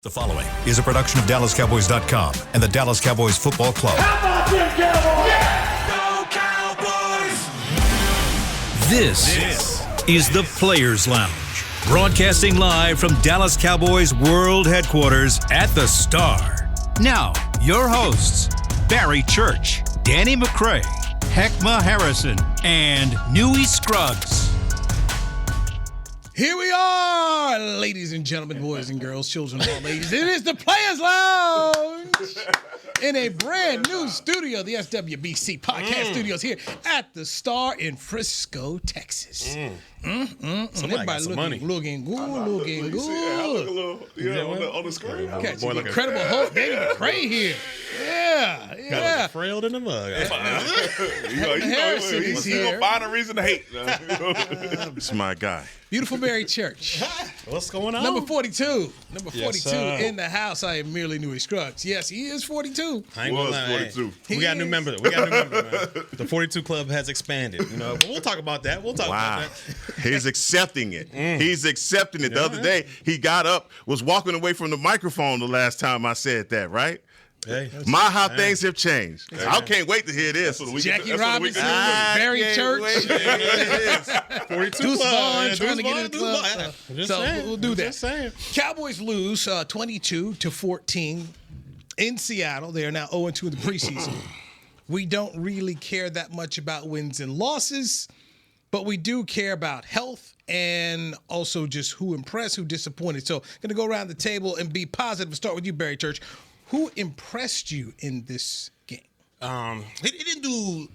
The following is a production of DallasCowboys.com and the Dallas Cowboys Football Club. How about them Cowboys? Yeah! Go Cowboys! This is the Players Lounge, broadcasting live from Dallas Cowboys World Headquarters at the Star. Now, your hosts, Barry Church, Danny McCray, Heckma Harrison, and Newy Scruggs. Here we are, ladies and gentlemen, boys and girls, children of all ages. It is the Players Lounge in a brand new studio, the SWBC Podcast Studios here at the Star in Frisco, Texas. Everybody looking good. On the screen. Catch the Incredible Hulk, Danny McCray here. Yeah. Frailed in the mug. Harrison is here. He's gonna find a reason to hate. It's my guy. Beautiful Barry Church. What's going on? Number 42. Yes, in the house. I am merely Newy Scruggs. Yes, he is 42. I ain't gonna lie, 42. We got a new member. Man. The 42 Club has expanded. But we'll talk about that. About that. He's accepting it. He's accepting it. The other day, he got up, was walking away from the microphone the last time I said that, right? Hey, how things have changed. I can't wait to hear this. Jackie Robinson, Barry Church. 42 Deuce Club. Vaughn trying to get in the club. We'll do that. Just saying. Cowboys lose 22-14 in Seattle. They are now 0-2 in the preseason. We don't really care that much about wins and losses, but we do care about health and also just who impressed, who disappointed. So going to go around the table and be positive. Start with you, Barry Church. Who impressed you in this game? He didn't do,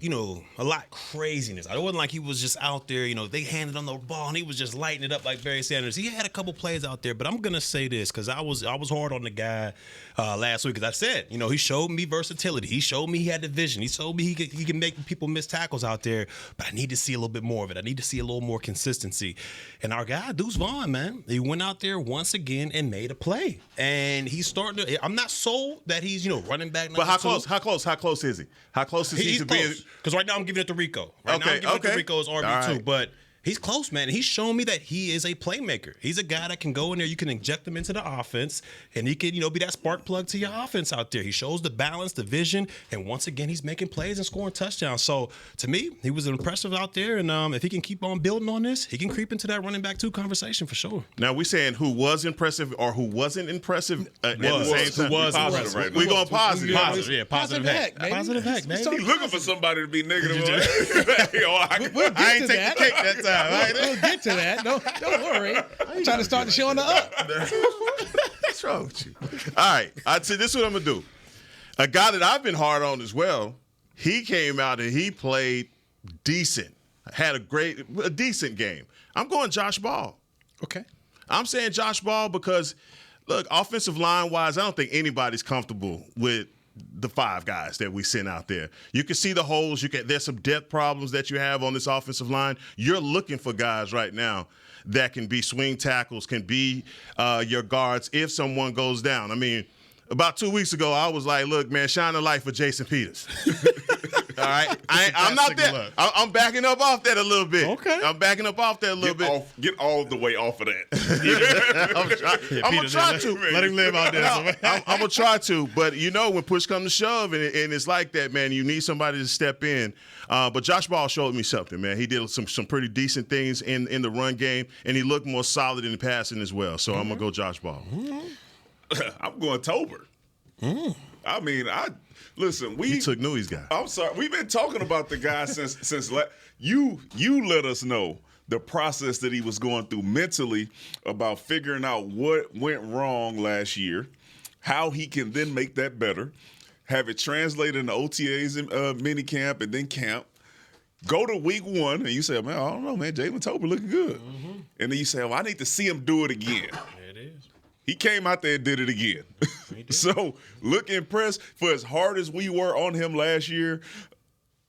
a lot of craziness. It wasn't like he was just out there, they handed him the ball and he was just lighting it up like Barry Sanders. He had a couple plays out there, but I'm going to say this because I was hard on the guy last week because I said, he showed me versatility. He showed me he had the vision. He showed me he can make people miss tackles out there, but I need to see a little bit more of it. I need to see a little more consistency. And our guy, Deuce Vaughn, man, he went out there once again and made a play. And he's starting to – I'm not sold that he's, running back. But how close is he? How close is he to being? Because right now I'm giving it to Rico. Now I'm giving it to Rico as RB2. Right. But he's close, man. He's shown me that he is a playmaker. He's a guy that can go in there. You can inject him into the offense, and he can, be that spark plug to your offense out there. He shows the balance, the vision, and once again, he's making plays and scoring touchdowns. So, to me, he was impressive out there, and if he can keep on building on this, he can creep into that running back 2 conversation for sure. Now, we saying who was impressive or who wasn't impressive at the same time? Who was impressive right now. We're going positive. Positive heck, baby. Positive heck, man. He's looking for somebody to be negative. We'll I ain't take the cake that time. We'll get to that. Don't worry. I'm trying to start the show on the up. What's wrong with you? All right. I'd say this is what I'm going to do. A guy that I've been hard on as well, he came out and he played decent. Had a decent game. I'm going Josh Ball. Okay. I'm saying Josh Ball because, look, offensive line-wise, I don't think anybody's comfortable with the 5 guys that we sent out there. You can see the holes. There's some depth problems that you have on this offensive line. You're looking for guys right now that can be swing tackles, can be your guards if someone goes down. I mean, about 2 weeks ago, I was like, look, man, shine a light for Jason Peters. All right? I'm not there. I'm backing up off that a little bit. Okay. I'm backing up off that a little bit. Get all the way off of that. I'm going to try to. Let him live out there. I'm going to try to. But, when push comes to shove, and it's like that, man, you need somebody to step in. But Josh Ball showed me something, man. He did some pretty decent things in the run game, and he looked more solid in the passing as well. So I'm going to go Josh Ball. I'm going Tolbert. I mean, listen. He took Newy's guy. I'm sorry. We've been talking about the guy since you let us know the process that he was going through mentally about figuring out what went wrong last year, how he can then make that better, have it translated into OTAs and minicamp and then camp. Go to week 1 and you say, man, I don't know, man. Jalen Tolbert looking good. And then you say, well, I need to see him do it again. It is. He came out there and did it again. So look impressed. For as hard as we were on him last year,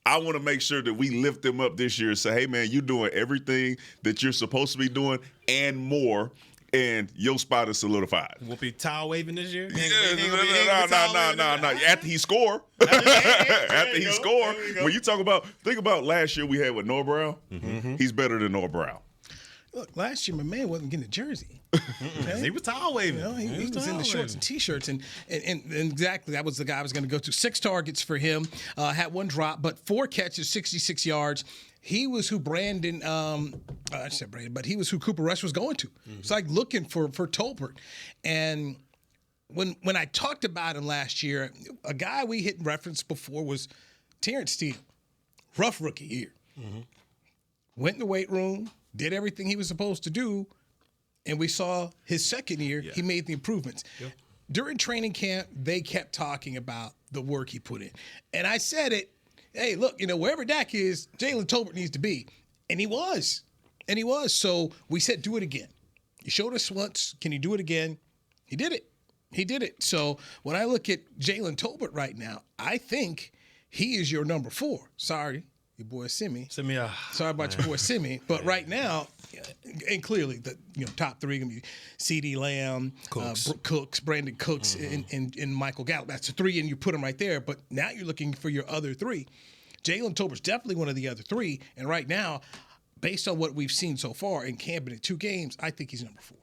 I want to make sure that we lift him up this year and say, hey, man, you're doing everything that you're supposed to be doing and more, and your spot is solidified. Will be towel waving this year? No. After he score. When you think about last year we had with Noah Brown, he's better than Noah Brown. Look, last year my man wasn't getting a jersey. Okay? He was towel waving. You know, he was in the shorts and T-shirts, and exactly that was the guy I was going to go to. 6 targets for him, had 1 drop, but 4 catches, 66 yards. He was who Brandon, I said Brandon, but he was who Cooper Rush was going to. It's like looking for Tolbert. And when I talked about him last year, a guy we hit reference before was Terrence Steele. Rough rookie year. Went in the weight room, did everything he was supposed to do, and we saw his second year, he made the improvements. Yep. During training camp, they kept talking about the work he put in. And I said it, hey, look, wherever Dak is, Jalen Tolbert needs to be. And he was. So we said, do it again. You showed us once. Can you do it again? He did it. So when I look at Jalen Tolbert right now, I think he is your number 4. Sorry, your boy Simi. Sorry about your boy Simi. But right now, and clearly the top 3 going to be CeeDee Lamb, Cooks, Brandon Cooks, and Michael Gallup. That's the 3, and you put them right there. But now you're looking for your other 3. Jalen Tolbert's definitely one of the other 3. And right now, based on what we've seen so far in camp in 2 games, I think he's number 4.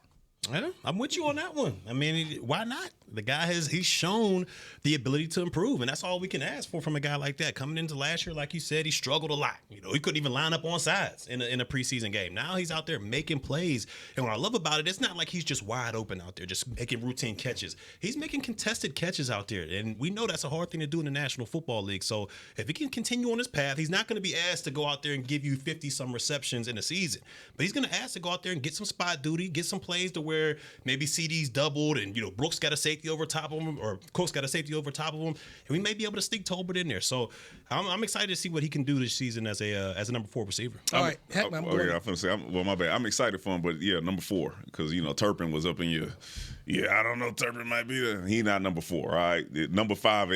I'm with you on that one. I mean, why not? The guy he's shown the ability to improve, and that's all we can ask for from a guy like that. Coming into last year, like you said, he struggled a lot. He couldn't even line up on sides in a preseason game. Now he's out there making plays, and what I love about it, it's not like he's just wide open out there, just making routine catches. He's making contested catches out there, and we know that's a hard thing to do in the National Football League. So if he can continue on his path, he's not going to be asked to go out there and give you 50-some receptions in a season, but he's going to ask to go out there and get some spot duty, get some plays to where maybe CD's doubled, and Brooks got a safety over top of him, or Cooks got a safety over top of him, and we may be able to sneak Tolbert in there. So I'm excited to see what he can do this season as a number 4 receiver. All right, I'm going to say, my bad. I'm excited for him, but number 4, because Turpin was up in your. Yeah, I don't know. Turpin might be there. He not number 4. All right, number 5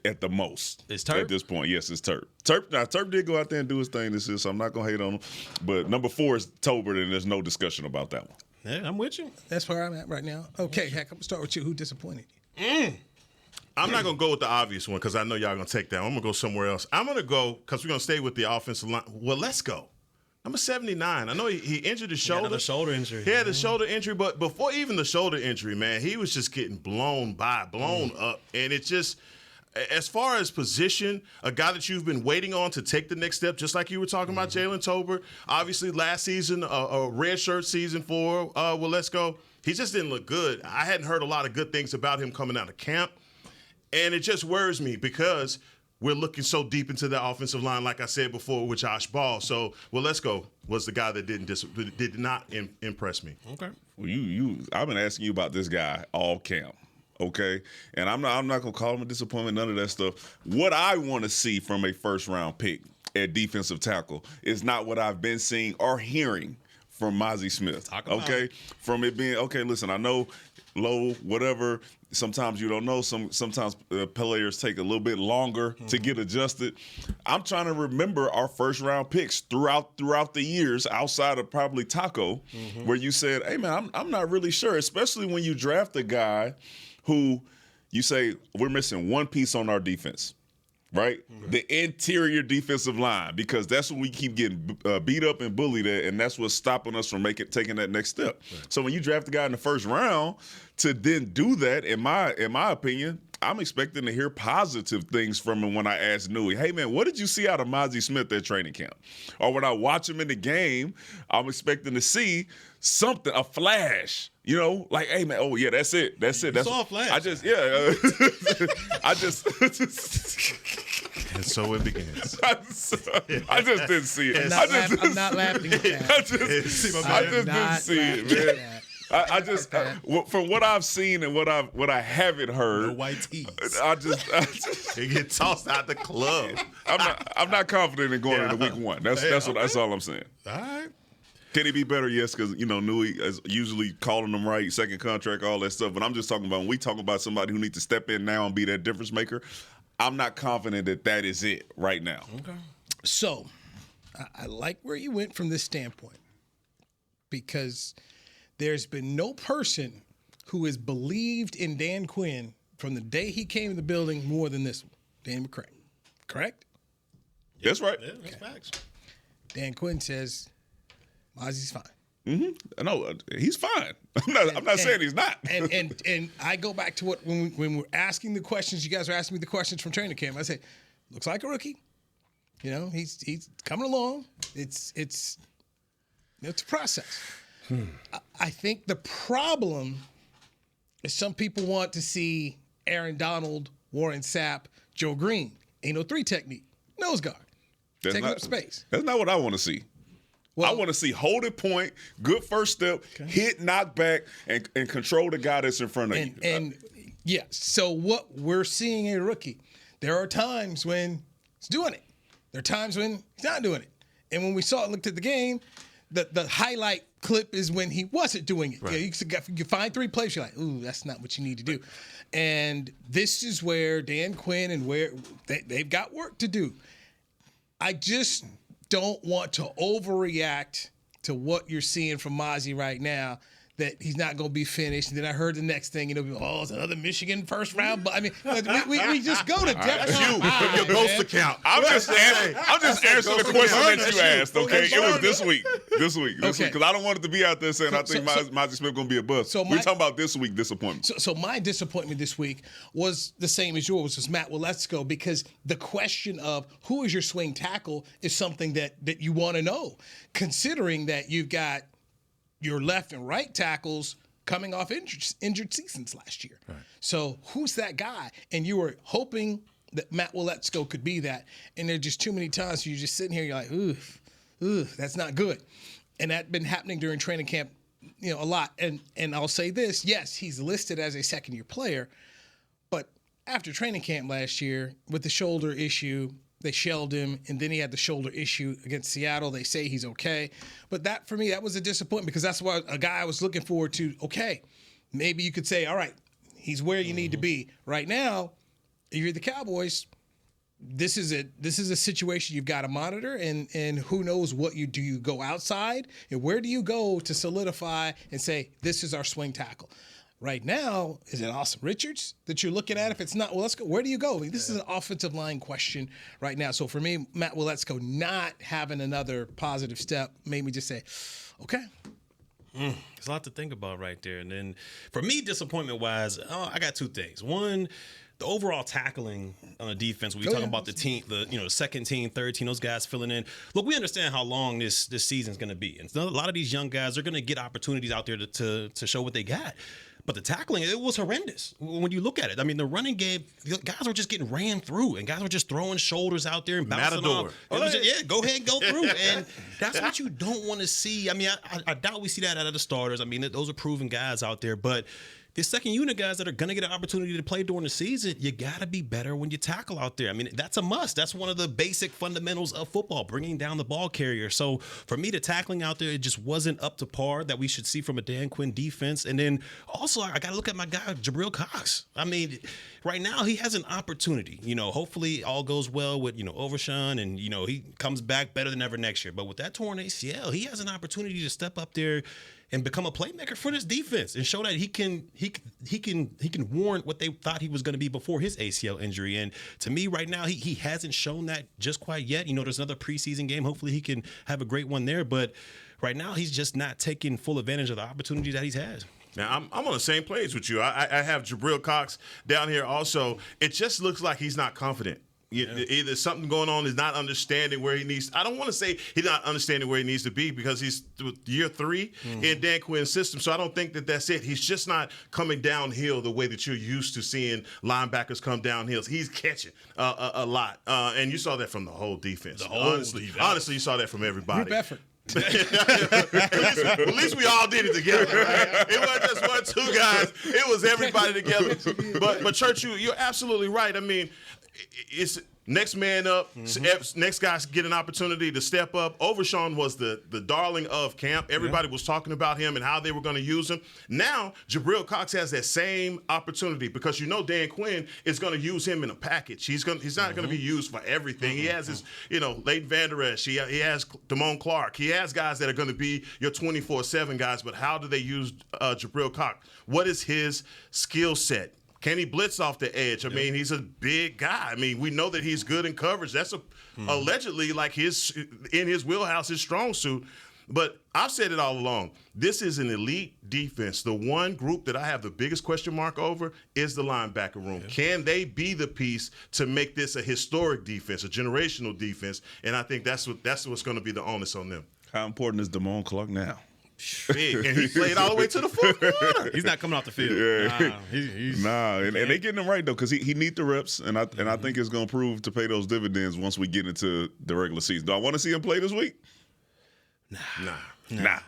at the most. It's Turp at this point. Yes, it's Turp. Turp did go out there and do his thing this year, so I'm not gonna hate on him. But number 4 is Tolbert, and there's no discussion about that one. Yeah, I'm with you. That's where I'm at right now. Okay, Heck, I'm going to start with you. Who disappointed you? I'm not going to go with the obvious one because I know y'all going to take that one. I'm going to go somewhere else. I'm going to go because we're going to stay with the offensive line. Well, let's go. Number 79. I know he injured his shoulder. He had a shoulder injury. He had a shoulder injury, but before even the shoulder injury, man, he was just getting blown up. And it just, as far as position, a guy that you've been waiting on to take the next step, just like you were talking about Jalen Tolbert. Obviously, last season, a red shirt season for let's go. He just didn't look good. I hadn't heard a lot of good things about him coming out of camp. And it just worries me because we're looking so deep into the offensive line, like I said before, with Josh Ball. So, let's go was the guy that did not impress me. Okay. Well, I've been asking you about this guy all camp. Okay, and I'm not gonna call him a disappointment, none of that stuff. What I want to see from a first-round pick at defensive tackle is not what I've been seeing or hearing from Mazi Smith. Okay, from it being listen, I know low, whatever. Sometimes you don't know. Sometimes players take a little bit longer to get adjusted. I'm trying to remember our first-round picks throughout the years, outside of probably Taco, where you said, "Hey man, I'm not really sure," especially when you draft a guy who you say, we're missing one piece on our defense, right? Mm-hmm. The interior defensive line, because that's when we keep getting beat up and bullied at, and that's what's stopping us from taking that next step. Right. So when you draft a guy in the first round to then do that, in my opinion, I'm expecting to hear positive things from him when I ask Newey, hey, man, what did you see out of Mazi Smith at training camp? Or when I watch him in the game, I'm expecting to see something, a flash. Like, hey, man, oh, yeah, that's it. That's all flash. I just. And so it begins. I just didn't see it. I'm not laughing at that. I just didn't see it, man. I just from what I've seen and what I haven't heard, no white tees. I just he get tossed out the club. I'm not confident in going into week 1. That's all I'm saying. All right. Can he be better? Yes, because Newey is usually calling him right, second contract, all that stuff. But I'm just talking about when we talk about somebody who needs to step in now and be that difference maker. I'm not confident that is it right now. Okay. So I like where you went from this standpoint, because there's been no person who has believed in Dan Quinn from the day he came in the building more than this one, Dan McCray. Correct? That's right. Yeah, that's facts. Dan Quinn says Mazi's fine. No, he's fine. I'm not saying he's not. and I go back to what when we're asking the questions, you guys are asking me the questions from training camp. I say, looks like a rookie. You know, he's coming along. It's a process. I think the problem is some people want to see Aaron Donald, Warren Sapp, Joe Green. Ain't no 3 technique. Nose guard. Taking up space. That's not what I want to see. I want to see hold it point, good first step, hit, knock back, and control the guy that's in front of you. And yeah, so what we're seeing in a rookie, there are times when he's doing it. There are times when he's not doing it. And when we looked at the game, the highlight clip is when he wasn't doing it. Right. You find 3 plays, you're like, ooh, that's not what you need to do. And this is where Dan Quinn and where they've got work to do. I just don't want to overreact to what you're seeing from Mazi right now, that he's not going to be finished. And then I heard the next thing, it's another Michigan first round. But I mean, we just go to depth. That's you with your ghost account. I'm just answering the question that you asked, okay? It was this week, because I don't want it to be out there saying I think Mazi Smith going to be a bust. We're talking about this week disappointment. So my disappointment this week was the same as yours, was Matt Waletzko, because the question of who is your swing tackle is something that you want to know, considering that you've got your left and right tackles coming off injured seasons last year. Right. So who's that guy? And you were hoping that Matt Waletzko could be that. And there are just too many times you're just sitting here, you're like, ooh, that's not good. And that's been happening during training camp, a lot. And I'll say this, yes, he's listed as a second-year player, but after training camp last year with the shoulder issue, they shelled him, and then he had the shoulder issue against Seattle. They say he's okay. But that, for me, that was a disappointment, because that's what a guy I was looking forward to. Okay, maybe you could say, all right, he's where you need to be. Right now, if you're the Cowboys, this is a situation you've got to monitor, and who knows what you do. You go outside, and where do you go to solidify and say, this is our swing tackle? Right now, is it Austin Richards that you're looking at? If it's not, well, let's go. Where do you go? I mean, this is an offensive line question right now. So for me, Matt Waletzko not having another positive step made me just say, okay. There's a lot to think about right there. And then for me, disappointment-wise, I got 2 things. One, the overall tackling on the defense. When we talking about the team, the second team, third team, those guys filling in. Look, we understand how long this season's going to be, and so a lot of these young guys are going to get opportunities out there to show what they got. But the tackling, it was horrendous when you look at it. I mean, the running game, guys were just getting ran through, and guys were just throwing shoulders out there and bouncing off. Go ahead and go through. And that's what you don't want to see. I mean, I doubt we see that out of the starters. I mean, those are proven guys out there. But the second unit guys that are going to get an opportunity to play during the season, you got to be better when you tackle out there. I mean, that's a must. That's one of the basic fundamentals of football, bringing down the ball carrier. So for me, the tackling out there, it just wasn't up to par that we should see from a Dan Quinn defense. And then also, I got to look at my guy, Jabril Cox. I mean, right now he has an opportunity. Hopefully all goes well with, Overshawn, and, he comes back better than ever next year. But with that torn ACL, he has an opportunity to step up there and become a playmaker for this defense and show that he can warrant what they thought he was going to be before his ACL injury. And to me right now, he hasn't shown that just quite yet. There's another preseason game. Hopefully he can have a great one there. But right now he's just not taking full advantage of the opportunity that he's had. Now, I'm on the same page with you. I have Jabril Cox down here also. It just looks like he's not confident. Either something going on, is not understanding where he needs. I don't want to say he's not understanding where he needs to be, because he's year 3 in Dan Quinn's system. So I don't think that's it. He's just not coming downhill the way that you're used to seeing linebackers come downhill. He's catching a lot, and you saw that from the whole defense. Honestly, you saw that from everybody. Group effort. At least we all did it together, right? It wasn't just 1, 2 guys. It was everybody together. But Church, you're absolutely right. I mean, it's next man up. Next guys get an opportunity to step up. Overshawn was the darling of camp. Everybody was talking about him and how they were going to use him. Now Jabril Cox has that same opportunity, because Dan Quinn is going to use him in a package. He's not going to be used for everything. He has his Leighton Vander Esch. He has Damone Clark. He has guys that are going to be your 24/7 guys. But how do they use Jabril Cox? What is his skill set? Can he blitz off the edge? I mean, he's a big guy. I mean, we know that he's good in coverage. That's allegedly like in his wheelhouse, his strong suit. But I've said it all along. This is an elite defense. The one group that I have the biggest question mark over is the linebacker room. Yeah. Can they be the piece to make this a historic defense, a generational defense? And I think that's what's going to be the onus on them. How important is Damone Clark now? Big. And he played all the way to the fourth quarter. He's not coming off the field. Yeah. And they getting him right though, because he need the reps, and I think it's going to prove to pay those dividends once we get into the regular season. Do I want to see him play this week? Nah.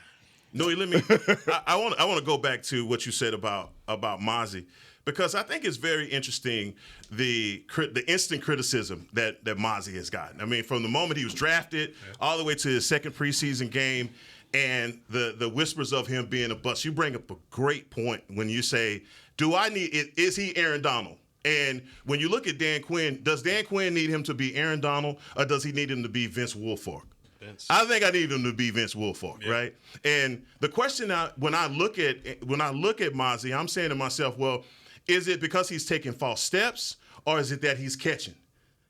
No, let me. I want to go back to what you said about Mazi, because I think it's very interesting the instant criticism that Mazi has gotten. I mean, from the moment he was drafted all the way to his second preseason game, and the whispers of him being a bust. You bring up a great point when you say, is he Aaron Donald? And when you look at Dan Quinn, does Dan Quinn need him to be Aaron Donald, or does he need him to be Vince Wilfork? I think I need him to be Vince Wilfork, right? And the question when I look at Mazi, I'm saying to myself, well, is it because he's taking false steps, or is it that he's catching?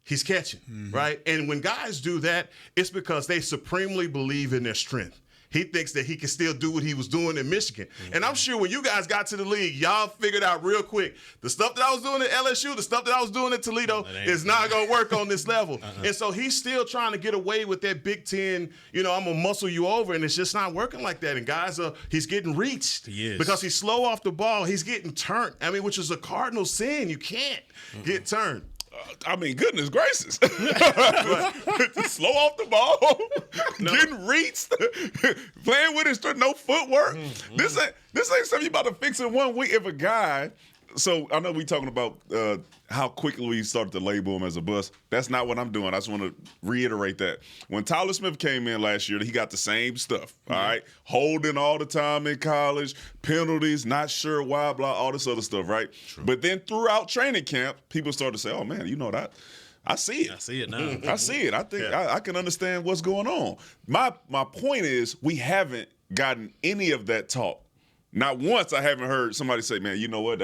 He's catching, right? And when guys do that, it's because they supremely believe in their strength. He thinks that he can still do what he was doing in Michigan. And I'm sure when you guys got to the league, y'all figured out real quick, the stuff that I was doing at LSU, the stuff that I was doing at Toledo is not going to work on this level. And so he's still trying to get away with that Big Ten, I'm going to muscle you over, and it's just not working like that. And guys, he's getting reached because he's slow off the ball. He's getting turned, which is a cardinal sin. You can't get turned. Goodness gracious. Slow off the ball, getting reached, playing with his no footwork. This ain't something you about to fix in 1 week. If a guy, so I know we talking about how quickly we started to label him as a bust. That's not what I'm doing. I just want to reiterate that. When Tyler Smith came in last year, he got the same stuff, all right? Holding all the time in college, penalties, not sure why, blah, all this other stuff, right? True. But then throughout training camp, people started to say, oh, man, that. I see it. I see it now. I see it. I think I can understand what's going on. My point is we haven't gotten any of that talk. Not once I haven't heard somebody say, man, you know what,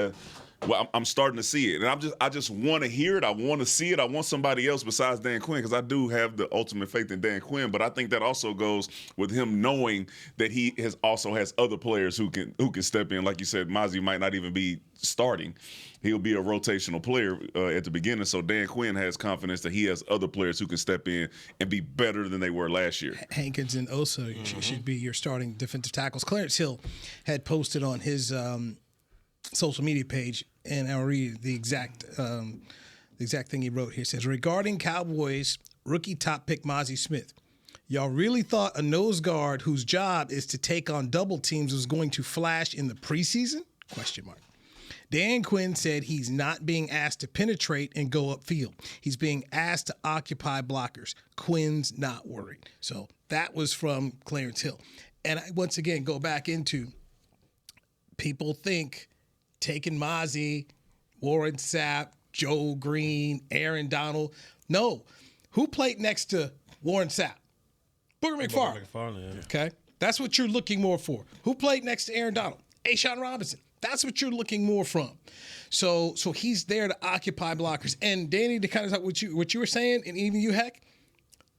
I'm starting to see it, and I just want to hear it. I want to see it. I want somebody else besides Dan Quinn, because I do have the ultimate faith in Dan Quinn. But I think that also goes with him knowing that he also has other players who can step in. Like you said, Mazi might not even be starting; he'll be a rotational player at the beginning. So Dan Quinn has confidence that he has other players who can step in and be better than they were last year. Hankins and Osa should be your starting defensive tackles. Clarence Hill had posted on his social media page, and I'll read the exact thing he wrote here. It says, regarding Cowboys rookie top pick Mazi Smith, y'all really thought a nose guard whose job is to take on double teams was going to flash in the preseason? ? Dan Quinn said he's not being asked to penetrate and go upfield. He's being asked to occupy blockers. Quinn's not worried. So that was from Clarence Hill. And I once again go back into people think taking Mazi, Warren Sapp, Joe Green, Aaron Donald. No. Who played next to Warren Sapp? Booger McFarland. Okay? That's what you're looking more for. Who played next to Aaron Donald? A'Shawn Robinson. That's what you're looking more from. So he's there to occupy blockers. And Danny, to kind of talk what you were saying, and even you, Heck,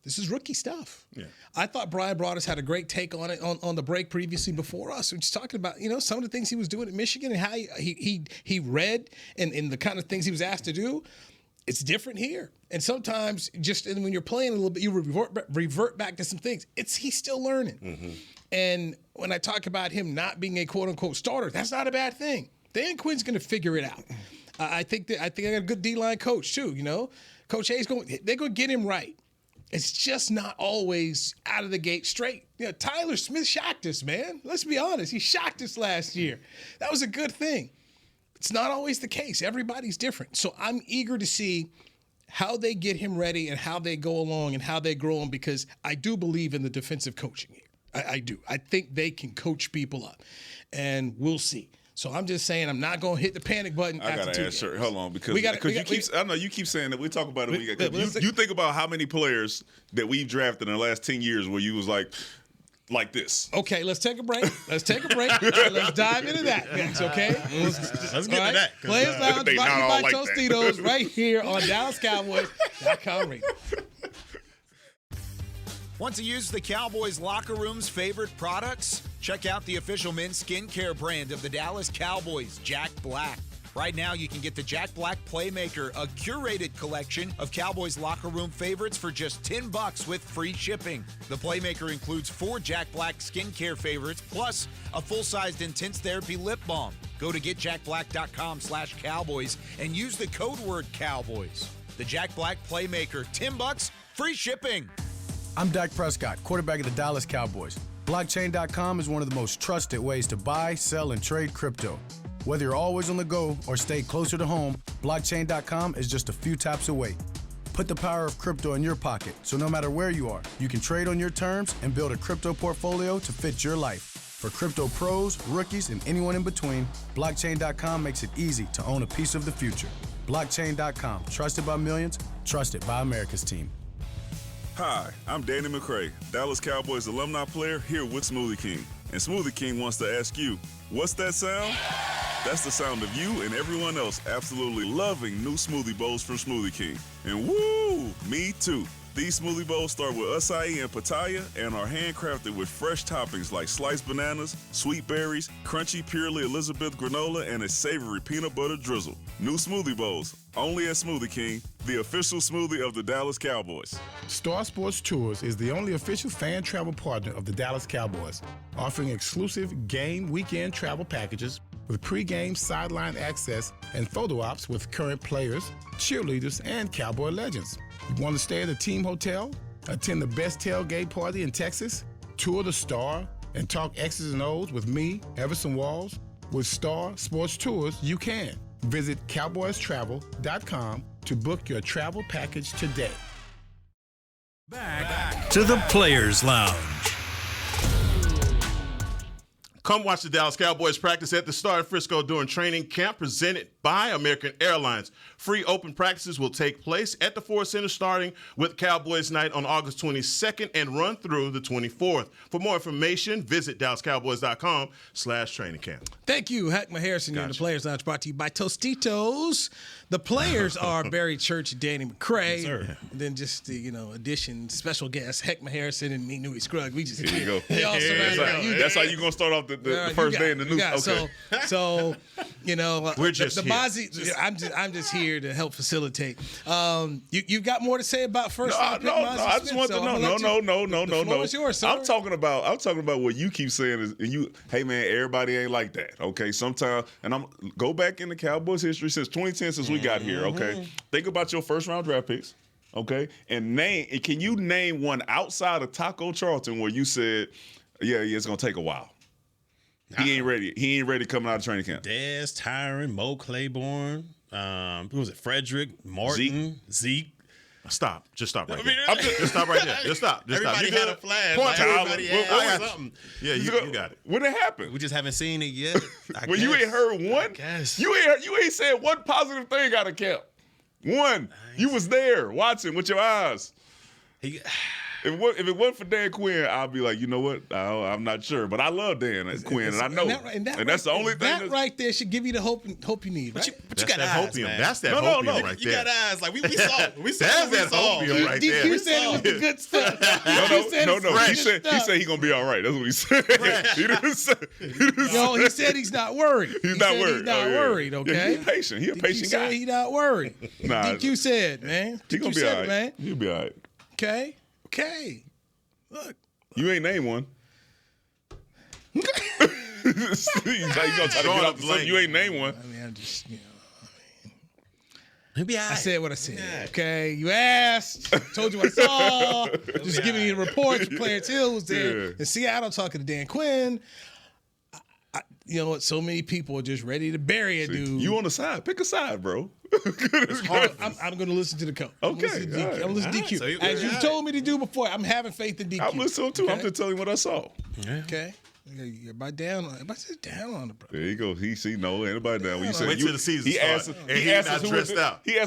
this is rookie stuff. Yeah. I thought Brian Broaddus had a great take on it on the break previously before us. We're just talking about, some of the things he was doing at Michigan and how he read and the kind of things he was asked to do. It's different here. And sometimes and when you're playing a little bit, you revert back to some things. He's still learning. Mm-hmm. And when I talk about him not being a quote-unquote starter, that's not a bad thing. Dan Quinn's going to figure it out. I think I got a good D-line coach too, Coach Hayes they're going to get him right. It's just not always out of the gate straight. Tyler Smith shocked us, man. Let's be honest. He shocked us last year. That was a good thing. It's not always the case. Everybody's different. So I'm eager to see how they get him ready and how they go along and how they grow him, because I do believe in the defensive coaching here. I do. I think they can coach people up, and we'll see. So I'm just saying I'm not going to hit the panic button. I got to ask, hold on, because I know you keep saying that we talk about it. You think about how many players that we've drafted in the last 10 years where you was like this. Okay, let's take a break. Let's dive into that next, okay? Let's get into that. Players Lounge brought to you by Tostitos right here on DallasCowboys.com radio. Want to use the Cowboys locker room's favorite products? Check out the official men's skincare brand of the Dallas Cowboys, Jack Black. Right now, you can get the Jack Black Playmaker, a curated collection of Cowboys locker room favorites for just $10 with free shipping. The Playmaker includes 4 Jack Black skincare favorites, plus a full-sized intense therapy lip balm. Go to getjackblack.com/Cowboys and use the code word Cowboys. The Jack Black Playmaker, $10, free shipping. I'm Dak Prescott, quarterback of the Dallas Cowboys. Blockchain.com is one of the most trusted ways to buy, sell, and trade crypto. Whether you're always on the go or stay closer to home, Blockchain.com is just a few taps away. Put the power of crypto in your pocket, so no matter where you are, you can trade on your terms and build a crypto portfolio to fit your life. For crypto pros, rookies, and anyone in between, Blockchain.com makes it easy to own a piece of the future. Blockchain.com, trusted by millions, trusted by America's team. Hi, I'm Danny McCray, Dallas Cowboys alumni player here with Smoothie King. And Smoothie King wants to ask you, what's that sound? That's the sound of you and everyone else absolutely loving new smoothie bowls from Smoothie King. And woo, me too. These smoothie bowls start with acai and pitaya and are handcrafted with fresh toppings like sliced bananas, sweet berries, crunchy Purely Elizabeth granola, and a savory peanut butter drizzle. New smoothie bowls, only at Smoothie King, the official smoothie of the Dallas Cowboys. Star Sports Tours is the only official fan travel partner of the Dallas Cowboys, offering exclusive game weekend travel packages with pre-game sideline access and photo ops with current players, cheerleaders, and Cowboy legends. You want to stay at a team hotel, attend the best tailgate party in Texas, tour the Star, and talk X's and O's with me, Everson Walls? With Star Sports Tours, you can. Visit cowboystravel.com to book your travel package today. Back to the Players Lounge. Come watch the Dallas Cowboys practice at the Star in Frisco during training camp presented by American Airlines. Free open practices will take place at the Ford Center starting with Cowboys Night on August 22nd and run through the 24th. For more information, visit DallasCowboys.com/training camp. Thank you, Hackma Harrison. Gotcha. The Players Lounge brought to you by Tostitos. The players are Barry Church and Danny McCray. Yes, and then just the addition, special guest, Heckma Harrison and me, Newey Scruggs. We just here you go. That's how you're gonna start off the first day in the news. Okay. So we're just the Mazi. I'm just here to help facilitate. You got more to say about first? No. I just want to know. No. The floor is yours, sir. I'm talking about what you keep saying is hey man, everybody ain't like that. Okay, sometimes, and I'm go back in the Cowboys history since 2010, since we got here. Okay, think about your first round draft picks. Okay, and can you name one outside of Taco Charlton where you said, yeah, it's gonna take a while. He ain't ready. He ain't ready coming out of training camp. Dez, Tyron, Mo Claiborne, who was it? Frederick, Martin, Zeke. Stop. Just stop right there. Just stop right there. Just stop. Everybody had a flash. Point everybody had something. Yeah, you got it. When it happened? We just haven't seen it yet. Well, you ain't heard one? I guess. You ain't said one positive thing out of camp. One. Nice. You was there watching with your eyes. If it wasn't for Dan Quinn, I'd be like, you know what? I'm not sure, but I love Dan Quinn, and I know, and that's the only thing. That right there should give you the hope you need. Right? But you got eyes, man. That's that hopium right there. You got eyes. Like we saw. That's that hopium right there. DQ said it was the good stuff. No. He said he's gonna be all right. That's what he said. He didn't say. He said he's not worried. He's not worried. He's not worried. Okay. Yeah, he's patient. He's a patient guy. He's not worried. DQ said, man. He's gonna be all right, man. He'll be all right. Okay. Look. You ain't named one. You gonna try to get off the something you ain't named one. I mean, I'm just, I said what I said. Yeah. Okay, you asked. Told you what I saw. Just giving you the reports. Clarence Hill was there in Seattle talking to Dan Quinn. You know what? So many people are just ready to bury a dude. You on the side? Pick a side, bro. I'm going to listen to the coach. Okay, I'm listening to DQ. So as you told me to do before, I'm having faith in DQ. I'm listening to him too. I'm just telling you what I saw. Yeah. Okay. Everybody down on it. Everybody down on it, bro. There you go. Anybody down. When you said wait till the season starts. He asked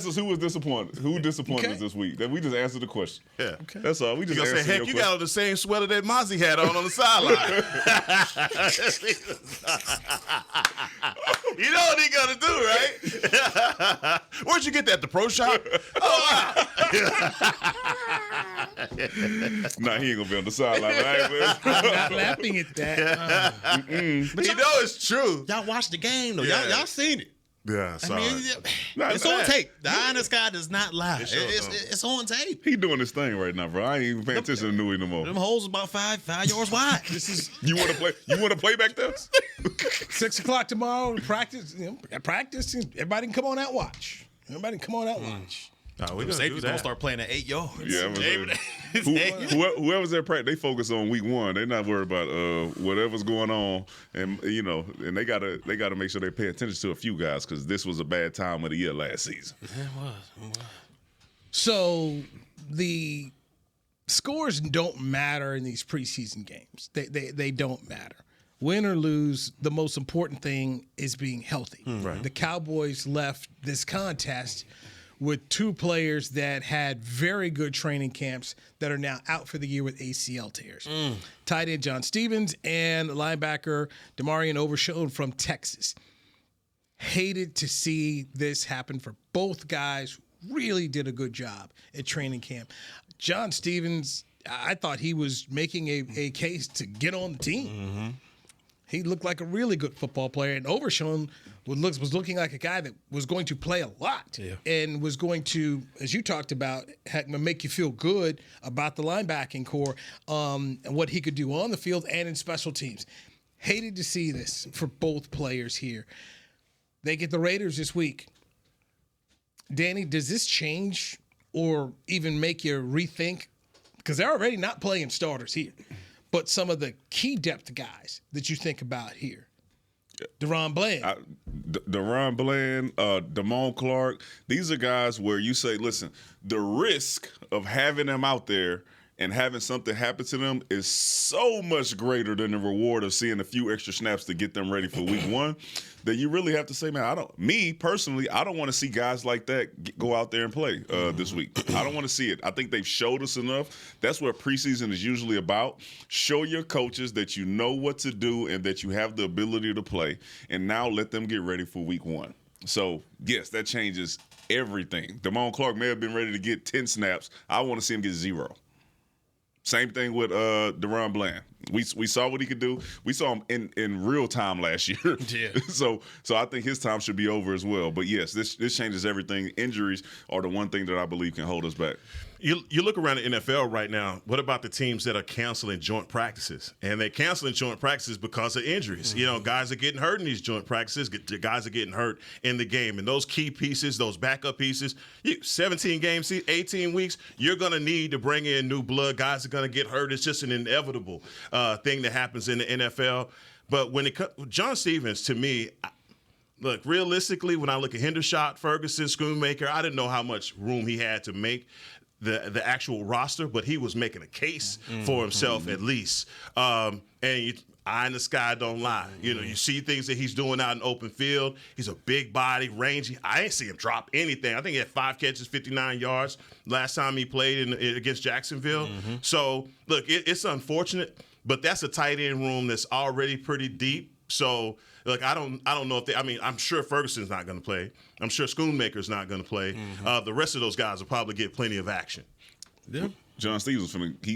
us who was disappointed. Who disappointed us this week? That we just answered the question. Yeah. Okay. That's all. We just answered heck, you got on the same sweater that Mazi had on the sideline. You know what he gonna do, right? Where'd you get that? The pro shop? Oh, wow. Nah, he ain't gonna be on the sideline. I'm not laughing at that. But You know it's true. y'all watched the game though. Yeah. Y'all seen it. Yeah, I sorry. mean, it's on tape. The Eye in the Sky does not lie. It's on tape. He doing his thing right now, bro. I ain't even paying attention to Newey no more. Them holes about five yards wide. You want to play? You want to play back there? 6 o'clock tomorrow, practice. Practice. Everybody can come on out watch. Everybody can come on out watch. No, we're gonna do Safety's gonna that. start playing at 8 yards. Yeah, I'm saying, whoever's at practice, they focus on week one. They're not worried about whatever's going on, and and they gotta make sure they pay attention to a few guys because this was a bad time of the year last season. It was. So the scores don't matter in these preseason games. They don't matter. Win or lose, the most important thing is being healthy. Right. The Cowboys left this contest with 2 players that had very good training camps that are now out for the year with ACL tears. Tight end John Stevens and linebacker Demarion Overshown from Texas. Hated to see this happen for both guys. Really did a good job at training camp. John Stevens, I thought he was making a case to get on the team. He looked like a really good football player, and Overshown was looking like a guy that was going to play a lot and was going to, as you talked about, make you feel good about the linebacking core and what he could do on the field and in special teams. Hated to see this for both players here. They get the Raiders this week. Danny, does this change or even make you rethink? Because they're already not playing starters here. But some of the key depth guys that you think about here. Deron Bland. Deron Bland, Damone Clark, these are guys where you say, listen, the risk of having them out there and having something happen to them is so much greater than the reward of seeing a few extra snaps to get them ready for week one that you really have to say, man, I don't want to see guys like that go out there and play this week. I don't want to see it. I think they've showed us enough. That's what preseason is usually about. Show your coaches that you know what to do and that you have the ability to play, and now let them get ready for week one. So, yes, that changes everything. Damone Clark may have been ready to get 10 snaps. I want to see him get 0. Same thing with Deron Bland. We saw what he could do. We saw him in real time last year. Yeah. So I think his time should be over as well. But yes, this changes everything. Injuries are the one thing that I believe can hold us back. You look around the NFL right now, what about the teams that are canceling joint practices? And they're canceling joint practices because of injuries. Guys are getting hurt in these joint practices. Guys are getting hurt in the game. And those key pieces, those backup pieces, 17 games, 18 weeks, you're going to need to bring in new blood. Guys are going to get hurt. It's just an inevitable thing that happens in the NFL. But when it comes, John Stevens, to me, look, realistically, when I look at Hendershot, Ferguson, Schoonmaker, I didn't know how much room he had to make the actual roster, but he was making a case for himself at least. Eye in the sky don't lie. You see things that he's doing out in open field. He's a big body, rangy. I ain't see him drop anything. I think he had 5 catches, 59 yards last time he played against Jacksonville. So, look, it's unfortunate, but that's a tight end room that's already pretty deep. So, look, I don't know if I'm sure Ferguson's not going to play. I'm sure Schoonmaker's not going to play. The rest of those guys will probably get plenty of action. Yeah. John Stevens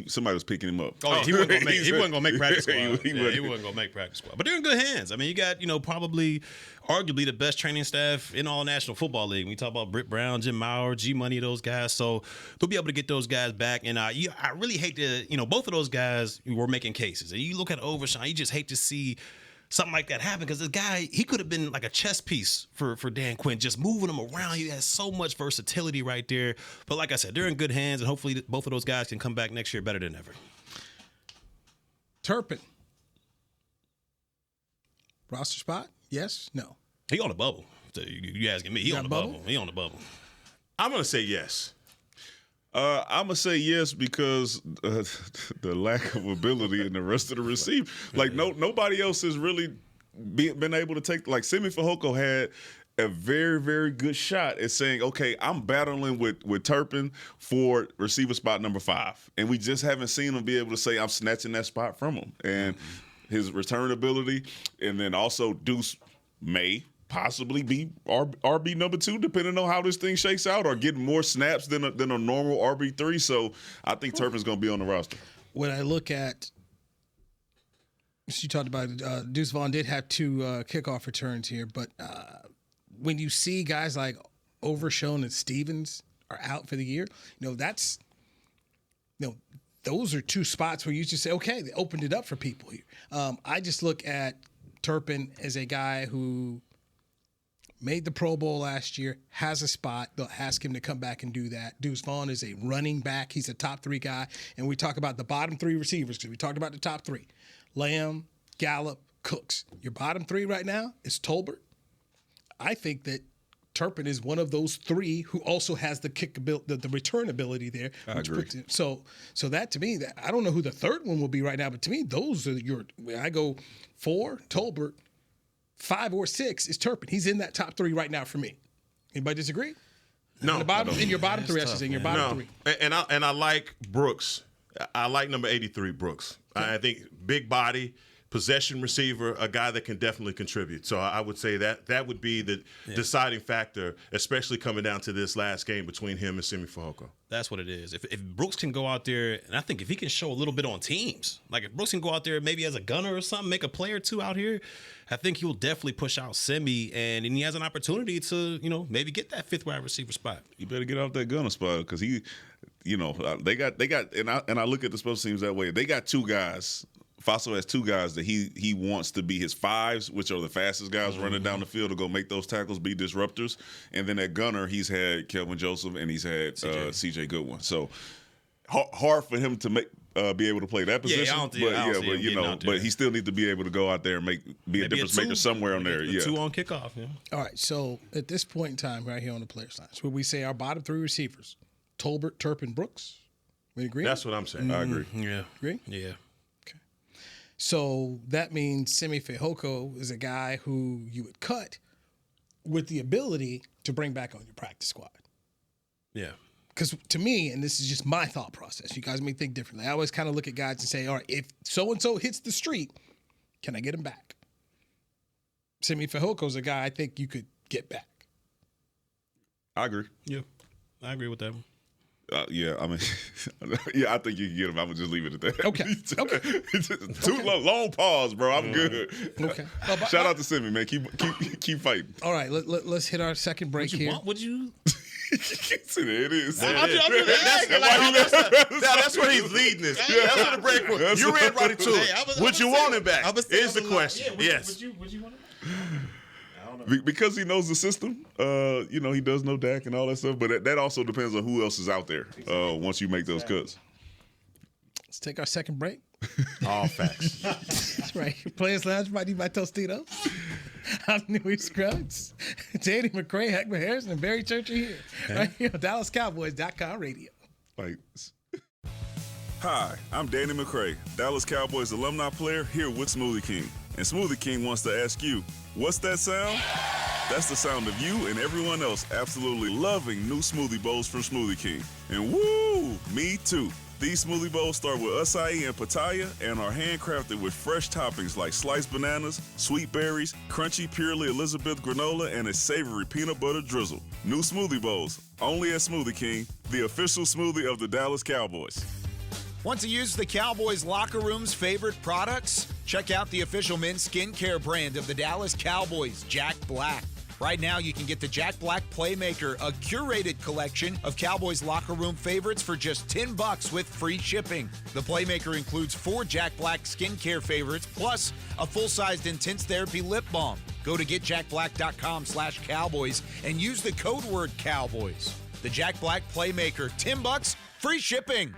somebody was picking him up. Oh, he wasn't going to make practice squad. He wasn't going to make practice squad. But they're in good hands. I mean, you got, probably arguably the best training staff in all National Football League. We talk about Britt Brown, Jim Maurer, G-Money, those guys. So they'll be able to get those guys back. And I really hate to, both of those guys were making cases. And you look at Overshown, you just hate to see something like that happen because this guy, he could have been like a chess piece for Dan Quinn, just moving him around. He has so much versatility right there. But like I said, they're in good hands, and hopefully both of those guys can come back next year better than ever. Turpin. Roster spot? Yes? No? He on the bubble. So you asking me. He on the bubble? He on the bubble. I'm going to say yes. I'm going to say yes because the lack of ability in the rest of the receiver. Like, nobody else has really been able to take – like, Simi Fehoko had a very, very good shot at saying, okay, I'm battling with Turpin for receiver spot number 5. And we just haven't seen him be able to say, I'm snatching that spot from him. And his return ability, and then also Deuce may possibly be RB number 2, depending on how this thing shakes out, or getting more snaps than a normal RB3. So I think Turpin's going to be on the roster. When I look at, you talked about Deuce Vaughn did have 2 kickoff returns here, but when you see guys like Overshown and Stevens are out for the year, that's, those are 2 spots where you just say, okay, they opened it up for people here. I just look at Turpin as a guy who made the Pro Bowl last year, has a spot. They'll ask him to come back and do that. Deuce Vaughn is a running back. He's a top 3 guy. And we talk about the bottom 3 receivers because we talked about the top 3. Lamb, Gallup, Cooks. Your bottom 3 right now is Tolbert. I think that Turpin is one of those 3 who also has the kick ability, the return ability there. I agree. So that to me, I don't know who the 3rd one will be right now, but to me, those are I go 4, Tolbert, 5 or 6 is Turpin. He's in that top 3 right now for me. Anybody disagree? No. In your bottom 3, I should say. In your bottom 3. And I like Brooks. I like number 83, Brooks. Okay. I think big body, possession receiver, a guy that can definitely contribute. So I would say that would be the deciding factor, especially coming down to this last game between him and Simi Fehoko. That's what it is. If Brooks can go out there, and I think if he can show a little bit on teams, like if Brooks can go out there maybe as a gunner or something, make a play or 2 out here, I think he'll definitely push out Simi, and he has an opportunity to, maybe get that 5th wide receiver spot. You better get off that gunner spot because he, they got, and I look at the special teams that way. They got 2 guys. Faso has 2 guys that he wants to be his 5s, which are the fastest guys running down the field to go make those tackles, be disruptors. And then at gunner, he's had Kelvin Joseph and he's had CJ Goodwin. So hard for him to be able to play that position. But he still needs to be able to go out there and be a difference maker somewhere on there. Yeah, 2 on kickoff. Yeah. All right. So at this point in time, right here on the players' line, where we say our bottom 3 receivers: Tolbert, Turpin, Brooks. We agree? That's what I'm saying. I agree. Yeah. Agree? Yeah. So that means Simi Fehoko is a guy who you would cut with the ability to bring back on your practice squad. Yeah. Because to me, and this is just my thought process, you guys may think differently. I always kind of look at guys and say, all right, if so-and-so hits the street, can I get him back? Simi Fehoko is a guy I think you could get back. I agree. Yeah, I agree with that one. I mean, I think you can get him. I'm gonna just leave it at that. Okay. Too long pause, bro. I'm good. Okay. Shout out to Simi, man. Keep fighting. All right, let's hit our second break here. Would you? It is. That's what he's leading this. That's what the break was. You read right to it. Would you want him back? Is the question. Yes. Would you want him? Because he knows the system, he does know Dak and all that stuff. But that also depends on who else is out there once you make those cuts. Let's take our second break. All facts. That's right. Players Lounge brought to you by Tostitos. I'm Newey Scruggs. Danny McCray, Heckman Harrison, and Barry Church are here. Right here on DallasCowboys.com radio. Hi, I'm Danny McCray, Dallas Cowboys alumni player here with Smoothie King. And Smoothie King wants to ask you, what's that sound? That's the sound of you and everyone else absolutely loving new smoothie bowls from Smoothie King. And woo, me too. These smoothie bowls start with acai and pitaya and are handcrafted with fresh toppings like sliced bananas, sweet berries, crunchy Purely Elizabeth granola, and a savory peanut butter drizzle. New smoothie bowls, only at Smoothie King, the official smoothie of the Dallas Cowboys. Want to use the Cowboys locker room's favorite products? Check out the official men's skincare brand of the Dallas Cowboys, Jack Black. Right now, you can get the Jack Black Playmaker, a curated collection of Cowboys locker room favorites for just $10 with free shipping. The Playmaker includes 4 Jack Black skincare favorites, plus a full-sized intense therapy lip balm. Go to getjackblack.com/Cowboys and use the code word Cowboys. The Jack Black Playmaker, $10, free shipping.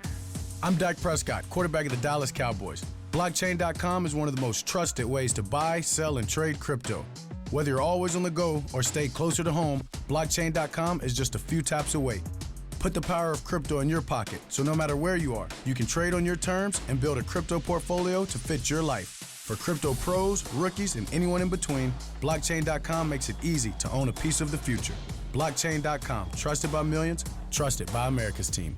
I'm Dak Prescott, quarterback of the Dallas Cowboys. Blockchain.com is one of the most trusted ways to buy, sell, and trade crypto. Whether you're always on the go or stay closer to home, Blockchain.com is just a few taps away. Put the power of crypto in your pocket, so no matter where you are, you can trade on your terms and build a crypto portfolio to fit your life. For crypto pros, rookies, and anyone in between, Blockchain.com makes it easy to own a piece of the future. Blockchain.com, trusted by millions, trusted by America's team.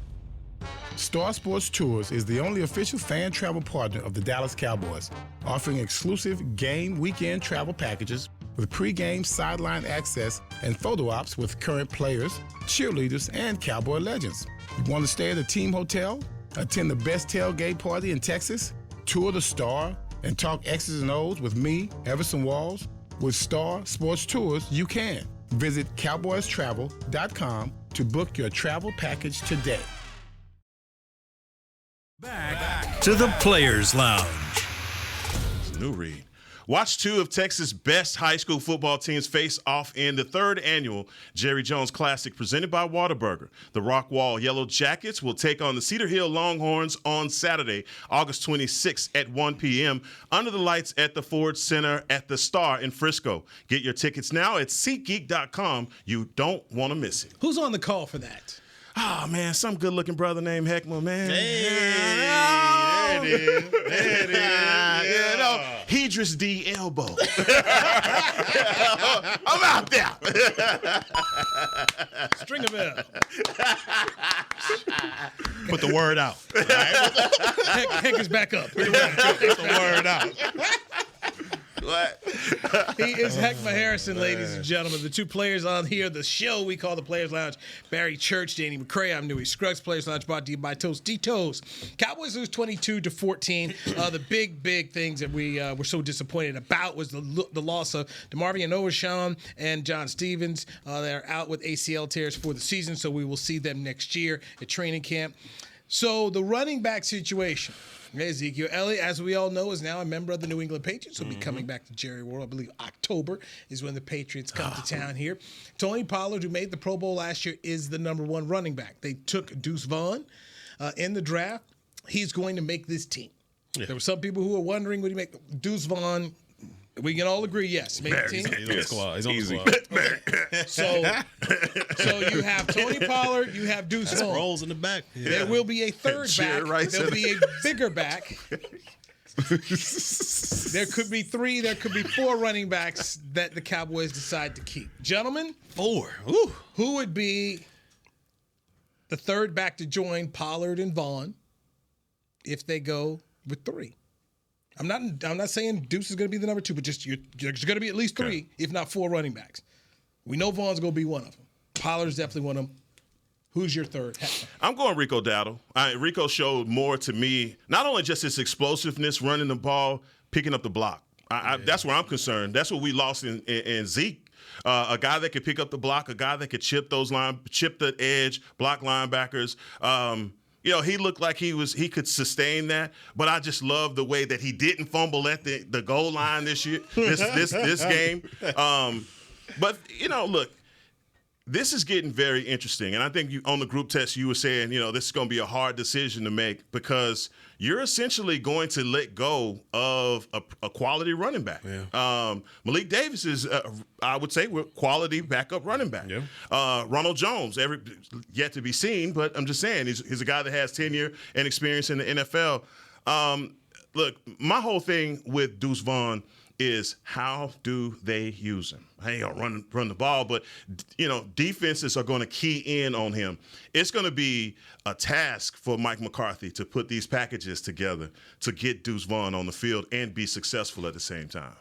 Star Sports Tours is the only official fan travel partner of the Dallas Cowboys, offering exclusive game weekend travel packages with pregame sideline access and photo ops with current players, cheerleaders, and Cowboy legends. You want to stay at a team hotel, attend the best tailgate party in Texas, tour the Star, and talk X's and O's with me, Everson Walls? With Star Sports Tours, you can. Visit cowboystravel.com to book your travel package today. Back to the Players Lounge. It's a new read. Watch two of Texas' best high school football teams face off in the third annual Jerry Jones Classic presented by Whataburger. The Rockwall Yellow Jackets will take on the Cedar Hill Longhorns on Saturday, August 26th at 1 p.m. under the lights at the Ford Center at the Star in Frisco. Get your tickets now at SeatGeek.com. You don't want to miss it. Who's on the call for that? Oh, man, some good-looking brother named Heckma, man. Hey, there it is. There it is. You know, Hedris D. Elbow. I'm out there. String a bell. Put the word out. All right? Heck is back up. Put the word out. What? He is Heckma Harrison, ladies and gentlemen. The two players on here, the show we call the Players Lounge. Barry Church, Danny McCray. I'm Newey Scruggs. Players Lounge brought to you by Tostitos. Cowboys lose 22-14. The big things that we were so disappointed about was the loss of DeMarvion Overshawn and John Stevens. They're out with ACL tears for the season, so we will see them next year at training camp. So the running back situation. Ezekiel Elliott, as we all know, is now a member of the New England Patriots. He'll be coming back to Jerry World. I believe October is when the Patriots come to town here. Tony Pollard, who made the Pro Bowl last year, is the number one running back. They took Deuce Vaughn in the draft. He's going to make this team. Yeah. There were some people who were wondering, would he make Deuce Vaughn? We can all agree, yes. Make the team. He's on the squad. He's on the squad. So you have Tony Pollard, you have Deuce Vaughn. Rolls in the back. Yeah. There will be a third back. Right, There'll be a bigger back. There could be three, there could be four running backs that the Cowboys decide to keep. Gentlemen, Four. Ooh. who would be the third back to join Pollard and Vaughn if they go with three? I'm not saying Deuce is going to be the number two, but just there's going to be at least three, if not four running backs. We know Vaughn's going to be one of them. Pollard's definitely one of them. Who's your third? I'm going Rico Dowdle. Rico showed more to me, not only just his explosiveness, running the ball, picking up the block. That's where I'm concerned. That's what we lost in Zeke. A guy that could pick up the block, a guy that could chip the edge, block linebackers. He looked like he could sustain that, but I just love the way that he didn't fumble at the goal line this year, this game. But look, this is getting very interesting, and I think on the group text you were saying, this is going to be a hard decision to make because you're essentially going to let go of a quality running back. Yeah. Malik Davis is, I would say, quality backup running back. Yeah. Ronald Jones, yet to be seen, but I'm just saying he's a guy that has tenure and experience in the NFL. Look, my whole thing with Deuce Vaughn is how do they use him? I ain't gonna run the ball, but defenses are going to key in on him. It's going to be a task for Mike McCarthy to put these packages together to get Deuce Vaughn on the field and be successful at the same time.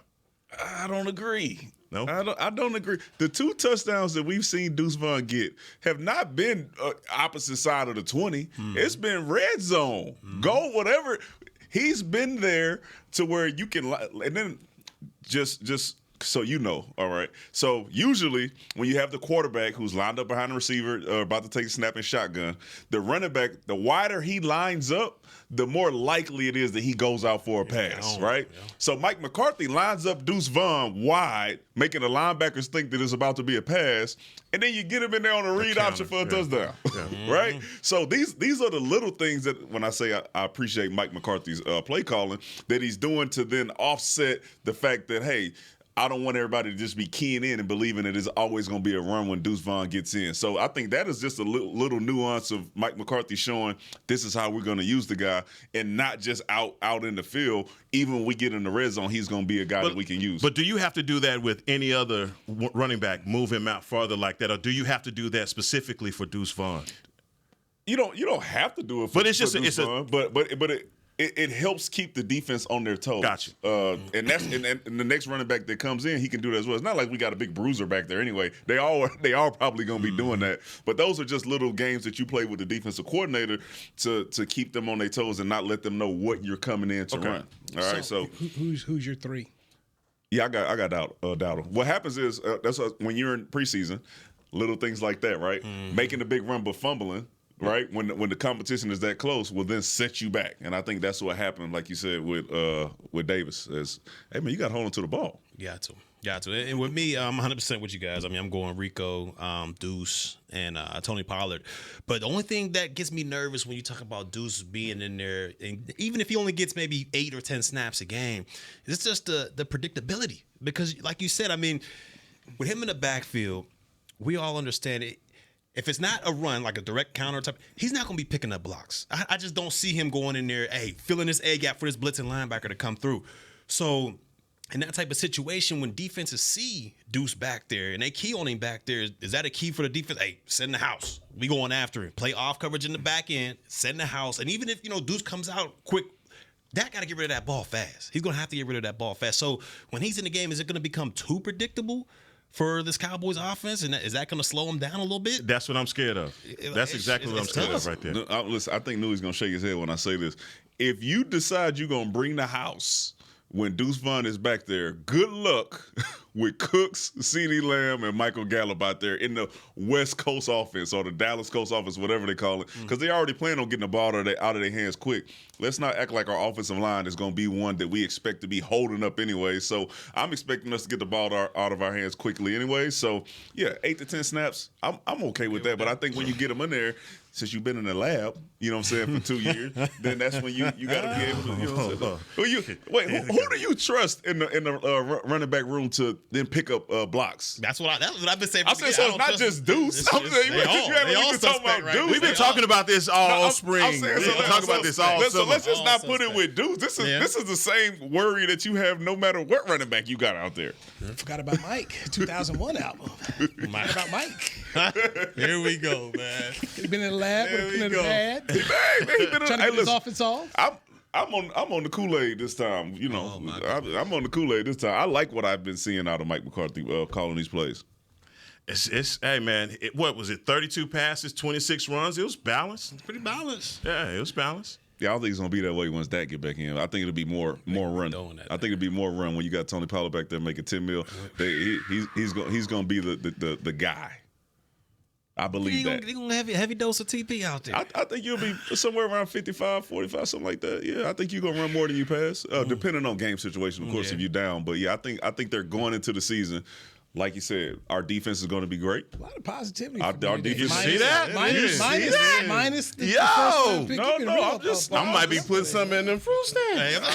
I don't agree. No? I don't agree. The two touchdowns that we've seen Deuce Vaughn get have not been opposite side of the 20. Mm-hmm. It's been red zone. Mm-hmm. Go whatever. He's been there to where you can, and then just so you know, all right. So usually when you have the quarterback who's lined up behind the receiver or about to take a snap and shotgun, the running back, the wider he lines up, the more likely it is that he goes out for a pass, right? Yeah. So Mike McCarthy lines up Deuce Vaughn wide, making the linebackers think that it's about to be a pass, and then you get him in there on a read option for a touchdown, right? So these are the little things that, when I say I appreciate Mike McCarthy's play calling, that he's doing to then offset the fact that, hey, I don't want everybody to just be keying in and believing that it's always going to be a run when Deuce Vaughn gets in. So I think that is just a little nuance of Mike McCarthy showing this is how we're going to use the guy and not just out in the field. Even when we get in the red zone, he's going to be a guy that we can use. But do you have to do that with any other running back, move him out farther like that, or do you have to do that specifically for Deuce Vaughn? You don't have to do it for, but it's just Deuce Vaughn, but it helps keep the defense on their toes. Gotcha. And the next running back that comes in, he can do that as well. It's not like we got a big bruiser back there anyway. They are probably going to be doing that. But those are just little games that you play with the defensive coordinator to keep them on their toes and not let them know what you're coming in to run. All right. So who's your 3? Yeah, I got Dowdle. What happens is that's when you're in preseason, little things like that, right? Making a big run but fumbling, right? When the competition is that close, will then set you back. And I think that's what happened, like you said, with Davis. Is, hey man, you got to hold on to the ball. Got to. And with me, I'm 100% with you guys. I mean, I'm going Rico, Deuce, and Tony Pollard. But the only thing that gets me nervous when you talk about Deuce being in there, and even if he only gets maybe 8 or 10 snaps a game, it's just the predictability. Because, like you said, I mean, with him in the backfield, we all understand it. If it's not a run, like a direct counter type, he's not going to be picking up blocks. I just don't see him going in there, filling this A gap for this blitzing linebacker to come through. So in that type of situation, when defenses see Deuce back there and they key on him back there, is that a key for the defense? Hey, set in the house. We going after him. Play off coverage in the back end, set in the house. And even if, Deuce comes out quick, Dak got to get rid of that ball fast. He's going to have to get rid of that ball fast. So when he's in the game, is it going to become too predictable for this Cowboys offense? And is that going to slow him down a little bit? That's what I'm scared of. That's exactly what I'm scared of right there. Listen, I think Newey's going to shake his head when I say this. If you decide you're going to bring the house when Deuce Vaughn is back there, good luck with Cooks, CeeDee Lamb, and Michael Gallup out there in the West Coast offense or the Dallas Coast offense, whatever they call it, because they already plan on getting the ball out of their hands quick. Let's not act like our offensive line is going to be one that we expect to be holding up anyway. So I'm expecting us to get the ball out of our hands quickly anyway. So, yeah, 8 to 10 snaps, I'm okay with that. But I think when you get them in there, since you've been in the lab, you know what I'm saying, for 2 years, then that's when you got to be able to, you know what I'm saying? Who do you trust in the running back room to then pick up blocks? That's what I've been saying. I said, so it's not just Deuce. I'm saying, they all talking about right? Deuce. We've been talking about this all spring. We've been talking about this all summer. So let's just not put it with Deuce. This is the same worry that you have no matter what running back you got out there. Forgot about Mike, 2001 album. Forgot about Mike. Here we go, man. He's been in the lab with a pad. Trying to get his offense off. I'm on the Kool-Aid this time. I'm on the Kool-Aid this time. I like what I've been seeing out of Mike McCarthy calling these plays. It's hey man, what was it? 32 passes, 26 runs. It was balanced. It's pretty balanced. Yeah, it was balanced. Yeah, I don't think it's gonna be that way once Dak get back in. I think it'll be more run. I think it'll be more run when you got Tony Pollard back there making $10 million. He's gonna be the guy. I believe that. They're going to have a heavy dose of TP out there. I think you'll be somewhere around 55, 45, something like that. Yeah, I think you're going to run more than you pass, depending on game situation, of course, if you're down. But, yeah, I think they're going into the season. Like you said, our defense is going to be great. A lot of positivity. Our defense. You see that? Minus the Yo, first pick. I might be putting something in them fruit stands.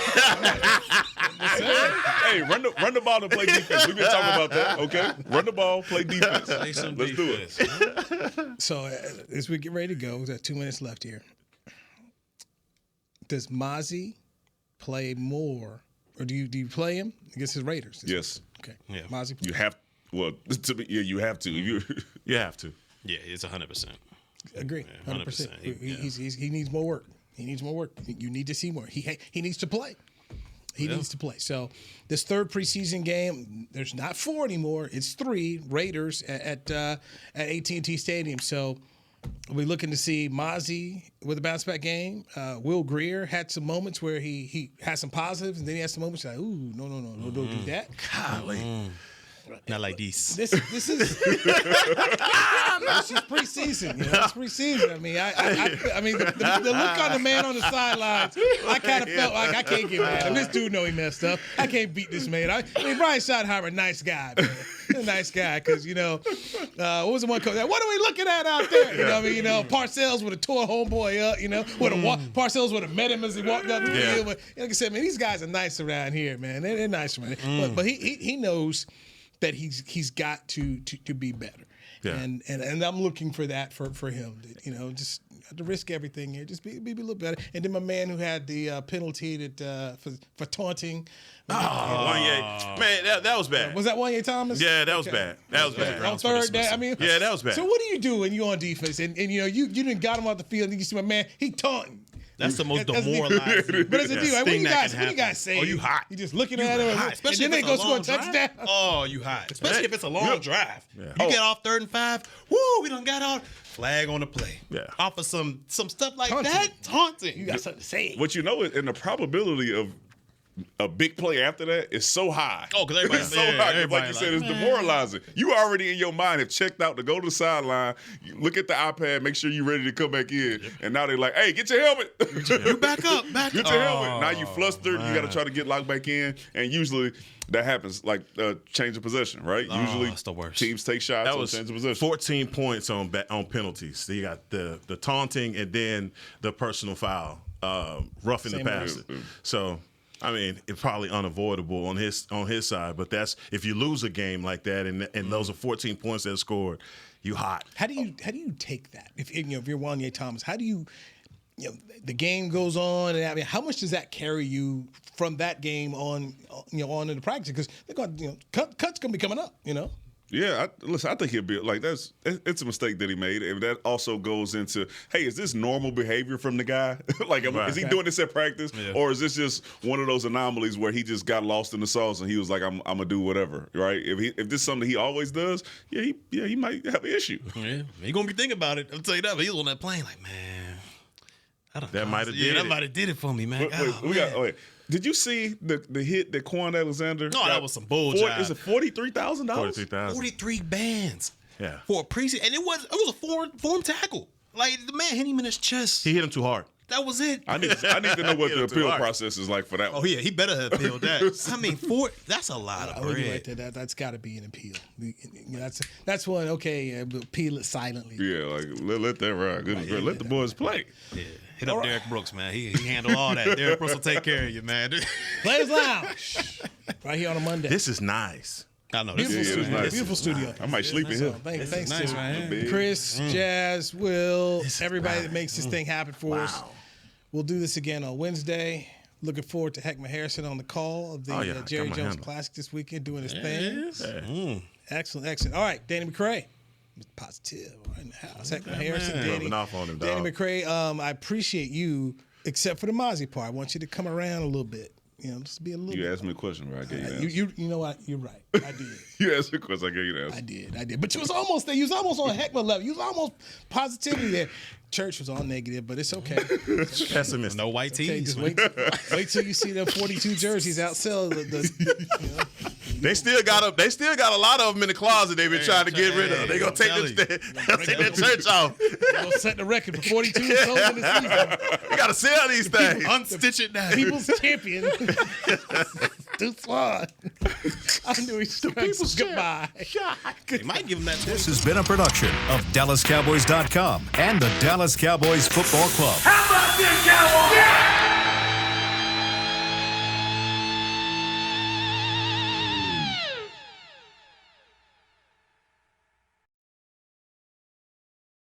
Hey, run the ball and play defense. We've been talking about that, okay? Run the ball, play defense. Let's do it. So as we get ready to go, we've got 2 minutes left here. Does Mazi play more, or do you play him against his Raiders? Yes. Okay. Yeah. Mazi play. You have you have to. You have to. Yeah, it's 100%. Agree. 100%. He needs more work. He needs more work. You need to see more. He needs to play. He needs to play. So this third preseason game, there's not 4 anymore. It's 3 Raiders at AT&T Stadium. So we're looking to see Mazi with a bounce back game. Will Greer had some moments where he had some positives, and then he had some moments like, ooh, no, don't do that. Golly. Not like these. This is this is preseason. It's preseason. I mean, I mean, the look on the man on the sidelines. I kind of felt like I can't get mad. And this dude know he messed up. I can't beat this man. I mean, Brian Schottenheimer, nice guy, man. A nice guy, because what was the one coach? What are we looking at out there? Parcells would have tore homeboy up. Parcells would have met him as he walked up the field. But like I said, man, these guys are nice around here, man. They're nice around here. But he knows that he's got to be better. Yeah. And I'm looking for that for him. Just to risk everything here, just be a little better. And then my man who had the penalty for taunting. Man, that was bad. Was that Wanye Thomas? Yeah, that was bad. That was bad. On third down, yeah, that was bad. So what do you do when you're on defense and you didn't got him off the field and you see my man, he taunting. That's the most demoralizing. But as a D, like, what you guys say? Oh, you hot. You just looking at him, and then they go score a touchdown. Oh, you hot. Especially if it's a long drive. Yeah. You get off 3rd and 5. Woo, we done got out. Flag on the play. Yeah. Off of some stuff like that. Taunting. You got something to say. What you know, and the probability of a big play after that is so high. Oh, because everybody's so high. Like you said, it's demoralizing. You already in your mind have checked out to go to the sideline. You look at the iPad, make sure you're ready to come back in. And now they're like, hey, get your helmet. You back up. Get your helmet. Now you flustered. You got to try to get locked back in. And usually that happens, like change of possession, right? Usually that's the worst. Teams take shots That on was change of possession. 14 points on penalties. So you got the taunting and then the personal foul, roughing the passer. So, I mean, it's probably unavoidable on his side. But that's if you lose a game like that and those are 14 points that are scored, you hot. How do you take that? If you're Wanye Thomas, how do you the game goes on, and I mean, how much does that carry you from that game on on into practice? Because they're going, cuts gonna be coming up, Yeah, I think he'll be like it's a mistake that he made, and that also goes into, hey, is this normal behavior from the guy? Like, is he doing this at practice, or is this just one of those anomalies where he just got lost in the sauce and he was like, I'm gonna do whatever, right? If this is something he always does, he might have an issue. Yeah, he gonna be thinking about it. I'll tell you that. But he was on that plane like, man, that might have did it. That might have did it for me, man. Wait. Did you see the hit that Quan Alexander? No, that was some bullshit. Is it $43,000? 43,000. 43 bands. Yeah. For a preseason, and it was a form tackle. Like the man hit him in his chest. He hit him too hard. That was it. I need to know what the appeal process is like for that one. Oh yeah, he better have appealed that. I mean, that's a lot of bread. That's got to be an appeal. That's one. Okay, appeal it silently. Yeah, like let that ride. Let the boys play. Yeah. Hit up Derek Brooks, man. He handled all that. Derek Brooks will take care of you, man. Players Lounge, right here on a Monday. This is nice. I know. Beautiful studio. Nice. Beautiful studio. I might sleep in here. Thanks nice, to man. Chris, Jazz, Will, everybody that makes this thing happen for us. We'll do this again on Wednesday. Looking forward to Heckman Harrison on the call of the Jerry Jones Classic this weekend doing his thing. Excellent. All right, Danny McCray. Positive in the house. Heckman Harrison, Danny McCray. I appreciate you, except for the Mazi part. I want you to come around a little bit. Just be a little. You asked me a question, right? I gave you the answer. You know what? You're right. I did. You asked me a question. I gave you the answer. I did. But you was almost there. You was almost on Heckman level. You was almost positivity there. Church was all negative, but it's okay. Pessimist. No white tees. Okay, just wait till you see them 42 jerseys outsell They still got a lot of them in the closet they've been trying to get rid of. They gonna take that church off. They'll set the record for 42 sold in the season. You gotta sell these things. Unstitch it now. People's champion. Too flawed. I knew he struck. Goodbye. They might give him that. This has been a production of DallasCowboys.com and the Dallas Cowboys Football Club. How about this, Cowboys? Yeah!